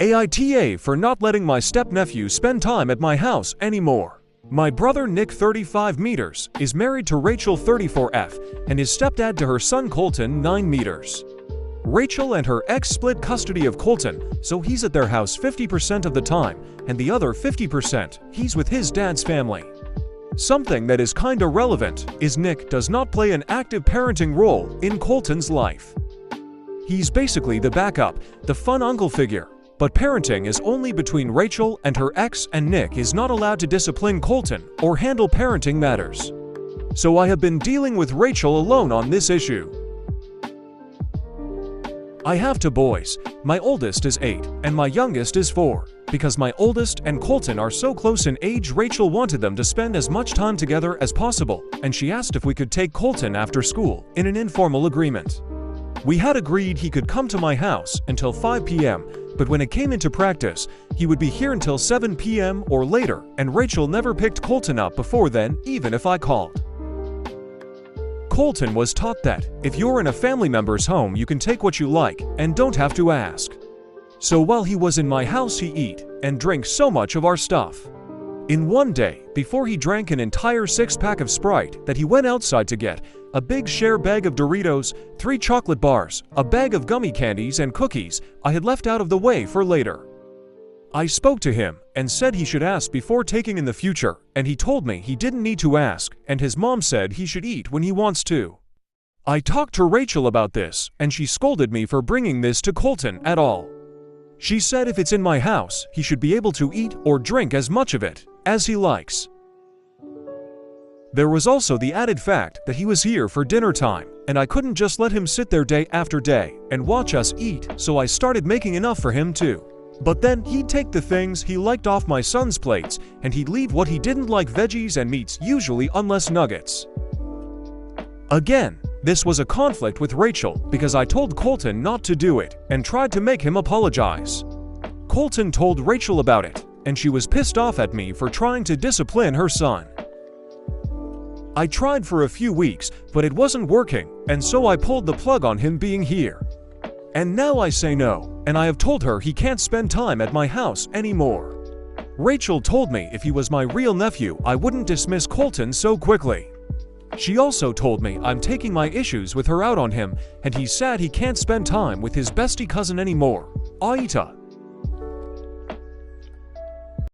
AITA for not letting my step-nephew spend time at my house anymore. My brother Nick 35 meters is married to Rachel 34F and is stepdad to her son Colton 9 meters. Rachel and her ex split custody of Colton, so he's at their house 50% of the time, and the other 50% he's with his dad's family. Something that is kinda relevant is Nick does not play an active parenting role in Colton's life. He's basically the backup, the fun uncle figure. But parenting is only between Rachel and her ex, and Nick is not allowed to discipline Colton or handle parenting matters. So I have been dealing with Rachel alone on this issue. I have two boys. My oldest is 8 and my youngest is 4. Because my oldest and Colton are so close in age, Rachel wanted them to spend as much time together as possible, and she asked if we could take Colton after school in an informal agreement. We had agreed he could come to my house until 5 p.m., but when it came into practice, he would be here until 7 p.m. or later, and Rachel never picked Colton up before then, even if I called. Colton was taught that if you're in a family member's home, you can take what you like and don't have to ask. So while he was in my house, he eat and drink so much of our stuff. In one day, before he drank an entire 6-pack of Sprite that he went outside to get, a big share bag of Doritos, 3 chocolate bars, a bag of gummy candies and cookies I had left out of the way for later. I spoke to him and said he should ask before taking in the future, and he told me he didn't need to ask, and his mom said he should eat when he wants to. I talked to Rachel about this, and she scolded me for bringing this to Colton at all. She said if it's in my house, he should be able to eat or drink as much of it as he likes. There was also the added fact that he was here for dinner time, and I couldn't just let him sit there day after day and watch us eat, so I started making enough for him too. But then he'd take the things he liked off my son's plates, and he'd leave what he didn't like, veggies and meats usually, unless nuggets. Again, this was a conflict with Rachel because I told Colton not to do it and tried to make him apologize. Colton told Rachel about it, and she was pissed off at me for trying to discipline her son. I tried for a few weeks, but it wasn't working, and so I pulled the plug on him being here. And now I say no, and I have told her he can't spend time at my house anymore. Rachel told me if he was my real nephew, I wouldn't dismiss Colton so quickly. She also told me I'm taking my issues with her out on him, and he's sad he can't spend time with his bestie cousin anymore, Aita.